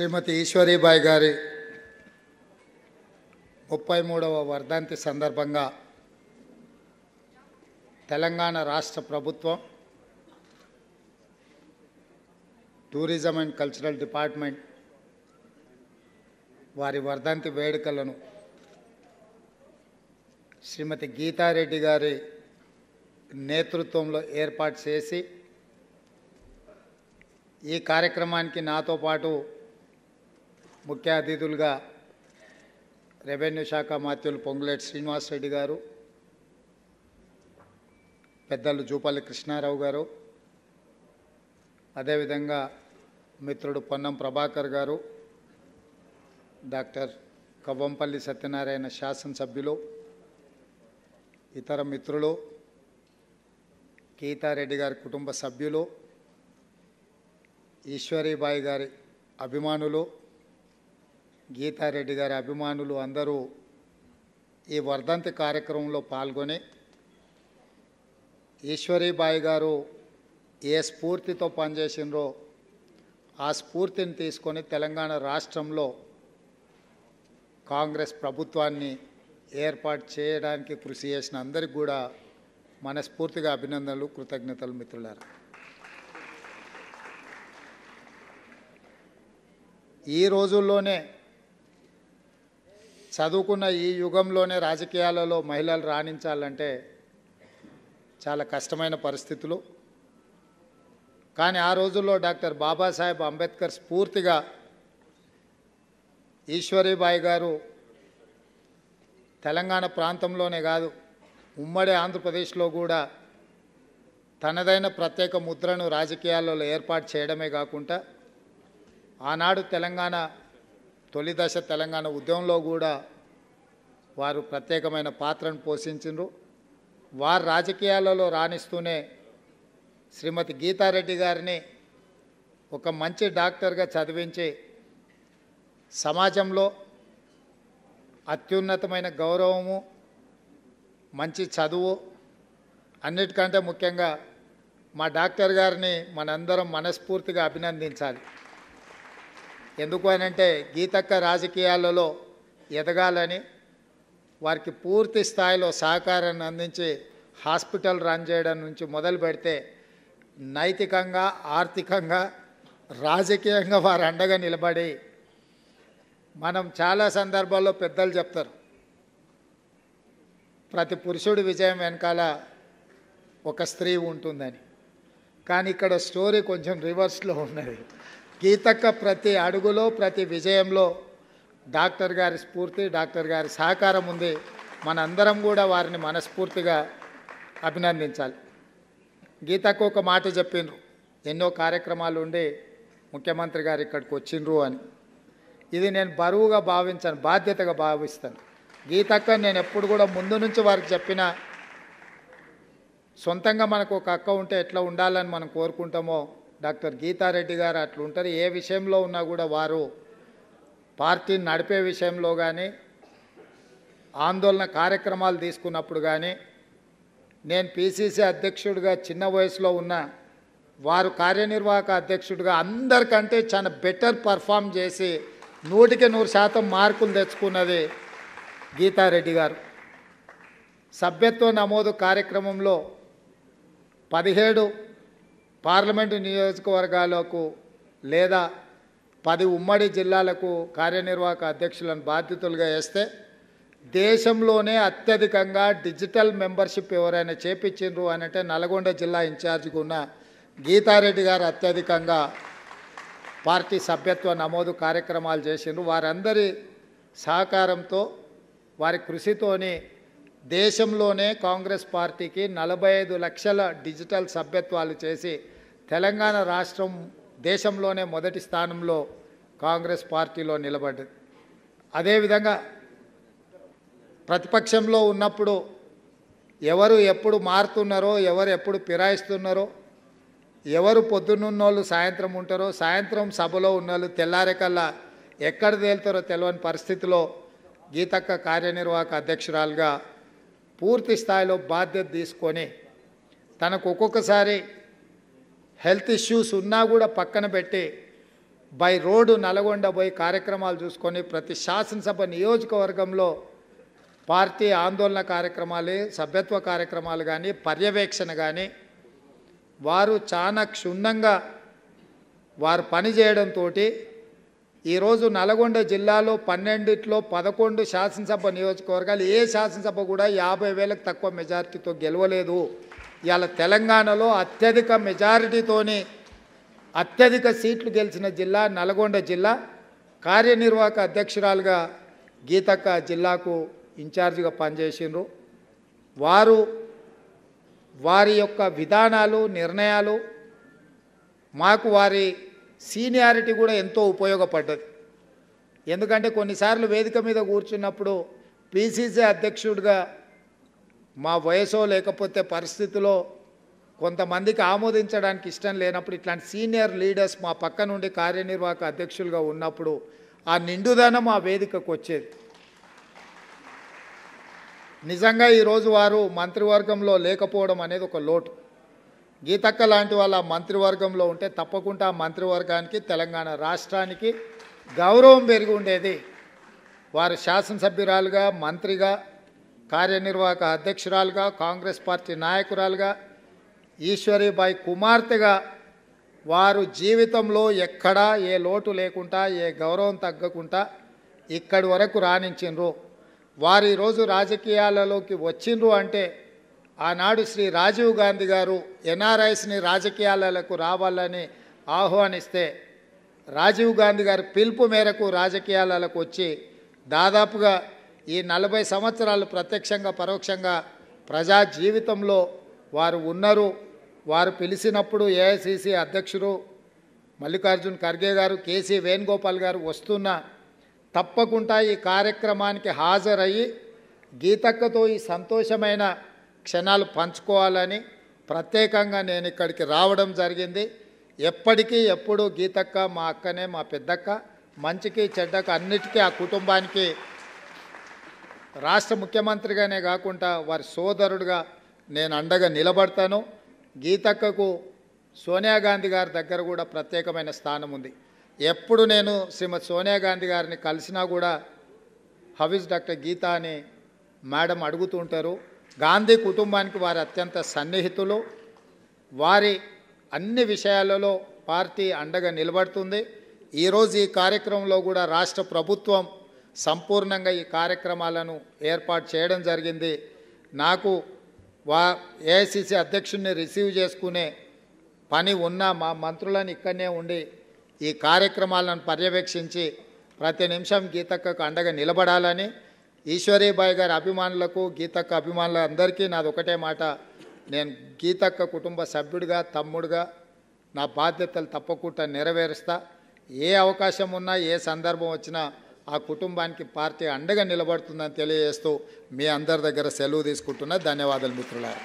శ్రీమతి ఈశ్వరీబాయి గారి 33వ వర్ధంతి సందర్భంగా తెలంగాణ రాష్ట్ర ప్రభుత్వం టూరిజం అండ్ కల్చరల్ డిపార్ట్మెంట్ వారి వర్ధంతి వేడుకలను శ్రీమతి గీతారెడ్డి గారి నేతృత్వంలో ఏర్పాటు చేసి ఈ కార్యక్రమానికి నాతో పాటు ముఖ్య అతిథులుగా రెవెన్యూ శాఖ మంత్రులు పొంగులేటి శ్రీనివాసరెడ్డి గారు, పెద్దలు జూపల్లి కృష్ణారావు గారు, అదేవిధంగా మిత్రుడు పొన్నం ప్రభాకర్ గారు, డాక్టర్ కవ్వంపల్లి సత్యనారాయణ శాసనసభ్యులు, ఇతర మిత్రులు, గీతారెడ్డి గారి కుటుంబ సభ్యులు, ఈశ్వరీబాయి గారి అభిమానులు, గీతారెడ్డి గారి అభిమానులు అందరూ ఈ వర్ధంతి కార్యక్రమంలో పాల్గొని ఈశ్వరీబాయి గారు ఏ స్ఫూర్తితో పనిచేసినరో ఆ స్ఫూర్తిని తీసుకొని తెలంగాణ రాష్ట్రంలో కాంగ్రెస్ ప్రభుత్వాన్ని ఏర్పాటు చేయడానికి కృషి చేసిన అందరికీ కూడా మనస్ఫూర్తిగా అభినందనలు, కృతజ్ఞతలు మిత్రులారా. ఈ రోజుల్లోనే చదువుకున్న ఈ యుగంలోనే రాజకీయాలలో మహిళలు రాణించాలంటే చాలా కష్టమైన పరిస్థితులు. కానీ ఆ రోజుల్లో డాక్టర్ బాబాసాహెబ్ అంబేద్కర్ స్ఫూర్తిగా ఈశ్వరీబాయి గారు తెలంగాణ ప్రాంతంలోనే కాదు, ఉమ్మడి ఆంధ్రప్రదేశ్లో కూడా తనదైన ప్రత్యేక ముద్రను రాజకీయాలలో ఏర్పాటు చేయడమే కాకుండా ఆనాడు తెలంగాణ తొలి దశ తెలంగాణ ఉద్యమంలో కూడా వారు ప్రత్యేకమైన పాత్రను పోషించారు. వారు రాజకీయాలలో రాణిస్తూనే శ్రీమతి గీతారెడ్డి గారిని ఒక మంచి డాక్టర్గా చదివించి సమాజంలో అత్యున్నతమైన గౌరవము, మంచి చదువు, అన్నిటికంటే ముఖ్యంగా మా డాక్టర్ గారిని మనందరం మనస్ఫూర్తిగా అభినందించాలి. ఎందుకు అనంటే గీతక్క రాజకీయాలలో ఎదగాలని వారికి పూర్తి స్థాయిలో సహకారాన్ని అందించి హాస్పిటల్ రన్ చేయడం నుంచి మొదలు పెడితే నైతికంగా, ఆర్థికంగా, రాజకీయంగా వారు అండగా నిలబడి, మనం చాలా సందర్భాల్లో పెద్దలు చెప్తారు ప్రతి పురుషుడి విజయం వెనకాల ఒక స్త్రీ ఉంటుందని. కానీ ఇక్కడ స్టోరీ కొంచెం రివర్స్లో ఉన్నది. గీతక్క ప్రతి అడుగులో, ప్రతి విజయంలో డాక్టర్ గారి స్ఫూర్తి, డాక్టర్ గారి సహకారం ఉంది. మనందరం కూడా వారిని మనస్ఫూర్తిగా అభినందించాలి. గీతక్క ఒక మాట చెప్పిండ్రు, ఎన్నో కార్యక్రమాలు ఉండి ముఖ్యమంత్రి గారు ఇక్కడికి వచ్చిండ్రు అని. ఇది నేను బరువుగా భావించాను, బాధ్యతగా భావిస్తాను. గీతక్క నేను ఎప్పుడు కూడా ముందు నుంచి వారికి చెప్పిన, సొంతంగా మనకు ఒక అక్క ఉంటే ఎట్లా ఉండాలని మనం కోరుకుంటామో డాక్టర్ గీతారెడ్డి గారు అట్లా ఉంటారు. ఏ విషయంలో ఉన్నా కూడా వారు పార్టీని నడిపే విషయంలో కానీ, ఆందోళన కార్యక్రమాలు తీసుకున్నప్పుడు కానీ, నేను పిసిసి అధ్యక్షుడిగా చిన్న వయసులో ఉన్న వారు కార్యనిర్వాహక అధ్యక్షుడిగా అందరికంటే చాలా బెటర్ పర్ఫామ్ చేసి 100% మార్కులు తెచ్చుకున్నది గీతారెడ్డి గారు. సభ్యత్వ నమోదు కార్యక్రమంలో 17 పార్లమెంటు నియోజకవర్గాలకు లేదా 10 ఉమ్మడి జిల్లాలకు కార్యనిర్వాహక అధ్యక్షులను బాధ్యతలుగా వేస్తే దేశంలోనే అత్యధికంగా డిజిటల్ మెంబర్షిప్ ఎవరైనా చేపించిండ్రు అని అంటే నల్గొండ జిల్లా ఇన్ఛార్జిగా ఉన్న గీతారెడ్డి గారు అత్యధికంగా పార్టీ సభ్యత్వ నమోదు కార్యక్రమాలు చేసిండ్రు. వారందరి సహకారంతో, వారి కృషితోని దేశంలోనే కాంగ్రెస్ పార్టీకి 45 లక్షల డిజిటల్ సభ్యత్వాలు చేసి తెలంగాణ రాష్ట్రం దేశంలోనే మొదటి స్థానంలో కాంగ్రెస్ పార్టీలో నిలబడ్డది. అదేవిధంగా ప్రతిపక్షంలో ఉన్నప్పుడు ఎవరు ఎప్పుడు మారుతున్నారో, ఎవరు ఎప్పుడు ఫిరాయిస్తున్నారో, ఎవరు పొద్దున్నున్నోళ్ళు సాయంత్రం ఉంటారో, సాయంత్రం సభలో ఉన్నోళ్ళు తెల్లారేకల్లా ఎక్కడ తేలుతారో తెలియని పరిస్థితిలో గీతక్క కార్యనిర్వాహక అధ్యక్షురాలుగా పూర్తి స్థాయిలో బాధ్యత తీసుకొని తనకు ఒక్కొక్కసారి హెల్త్ ఇష్యూస్ ఉన్నా కూడా పక్కన పెట్టి బై రోడ్డు నల్గొండ పోయి కార్యక్రమాలు చూసుకొని ప్రతి శాసనసభ నియోజకవర్గంలో పార్టీ ఆందోళన కార్యక్రమాలు, సభ్యత్వ కార్యక్రమాలు కానీ, పర్యవేక్షణ కానీ వారు చాలా క్షుణ్ణంగా వారు పనిచేయడంతో ఈరోజు నల్గొండ జిల్లాలో 12లో 11 శాసనసభ నియోజకవర్గాలు ఏ శాసనసభ కూడా 50,000కు తక్కువ మెజారిటీతో గెలవలేదు. ఇవాళ తెలంగాణలో అత్యధిక మెజారిటీతోని అత్యధిక సీట్లు గెలిచిన జిల్లా నల్గొండ జిల్లా. కార్యనిర్వాహక అధ్యక్షురాలుగా గీతక్క జిల్లాకు ఇన్ఛార్జిగా పనిచేసిండ్రు. వారి యొక్క విధానాలు, నిర్ణయాలు మాకు వారి సీనియారిటీ కూడా ఎంతో ఉపయోగపడ్డది. ఎందుకంటే కొన్నిసార్లు వేదిక మీద కూర్చున్నప్పుడు పిసిసి అధ్యక్షుడిగా మా వయసో లేకపోతే పరిస్థితిలో కొంతమందికి ఆమోదించడానికి ఇష్టం లేనప్పుడు ఇట్లాంటి సీనియర్ లీడర్స్ మా పక్క నుండి కార్యనిర్వాహక అధ్యక్షులుగా ఉన్నప్పుడు ఆ నిండుదనం ఆ వేదికకు వచ్చేది. నిజంగా ఈరోజు వారు మంత్రివర్గంలో లేకపోవడం అనేది ఒక లోటు. గీతక్క లాంటి వాళ్ళ మంత్రివర్గంలో ఉంటే తప్పకుండా ఆ మంత్రివర్గానికి, తెలంగాణ రాష్ట్రానికి గౌరవం పెరిగి ఉండేది. వారు శాసనసభ్యురాలుగా, మంత్రిగా, కార్యనిర్వాహక అధ్యక్షురాలుగా, కాంగ్రెస్ పార్టీ నాయకురాలుగా, ఈశ్వరీబాయి కుమార్తెగా వారు జీవితంలో ఎక్కడా ఏ లోటు లేకుండా, ఏ గౌరవం తగ్గకుండా ఇక్కడి వరకు రాణించిండ్రు. వారు ఈరోజు రాజకీయాలలోకి వచ్చిండ్రు అంటే ఆనాడు శ్రీ రాజీవ్ గాంధీ గారు ఎన్ఆర్ఐస్ని రాజకీయాలకు రావాలని ఆహ్వానిస్తే రాజీవ్ గాంధీ గారి పిలుపు మేరకు రాజకీయాలకు వచ్చి దాదాపుగా ఈ 40 సంవత్సరాలు ప్రత్యక్షంగా పరోక్షంగా ప్రజా జీవితంలో వారు ఉన్నారు. వారు పిలిచినప్పుడు ఏఐసిసి అధ్యక్షుడు మల్లికార్జున్ ఖర్గే గారు, కేసీ వేణుగోపాల్ గారు వస్తున్నా తప్పకుండా ఈ కార్యక్రమానికి హాజరయ్యి గీతక్కతో ఈ సంతోషమైన క్షణాలు పంచుకోవాలని ప్రత్యేకంగా నేను ఇక్కడికి రావడం జరిగింది. ఎప్పటికీ ఎప్పుడు గీతక్క మా అక్కనే, మా పెద్దక్క. మంచికి చెడ్డకు అన్నిటికీ ఆ కుటుంబానికి రాష్ట్ర ముఖ్యమంత్రిగానే కాకుండా వారి సోదరుడుగా నేను అండగా నిలబడతాను. గీతక్కకు సోనియా గాంధీ గారి దగ్గర కూడా ప్రత్యేకమైన స్థానం ఉంది. ఎప్పుడు నేను శ్రీమతి సోనియా గాంధీ గారిని కలిసినా కూడా హౌ ఇస్ డాక్టర్ గీత అని మేడం అడుగుతుంటారు. గాంధీ కుటుంబానికి వారి అత్యంత సన్నిహితులు. వారి అన్ని విషయాలలో పార్టీ అండగా నిలబడుతుంది. ఈరోజు ఈ కార్యక్రమంలో కూడా రాష్ట్ర ప్రభుత్వం సంపూర్ణంగా ఈ కార్యక్రమాలను ఏర్పాటు చేయడం జరిగింది. నాకు ఏఐసిసి అధ్యక్షుడిని రిసీవ్ చేసుకునే పని ఉన్న మా మంత్రులను ఇక్కడనే ఉండి ఈ కార్యక్రమాలను పర్యవేక్షించి ప్రతి నిమిషం గీతక్కకు అండగా నిలబడాలని ఈశ్వరీబాయి గారి అభిమానులకు, గీతక్క అభిమానులందరికీ నాది ఒకటే మాట. నేను గీతక్క కుటుంబ సభ్యుడిగా, తమ్ముడుగా నా బాధ్యతలు తప్పకుండా నెరవేరుస్తా. ఏ అవకాశం ఉన్నా, ఏ సందర్భం వచ్చినా ఆ కుటుంబానికి పార్టీ అండగా నిలబడుతుందని తెలియజేస్తూ మీ అందరి దగ్గర సెలవు తీసుకుంటున్నా. ధన్యవాదాలు మిత్రులారా.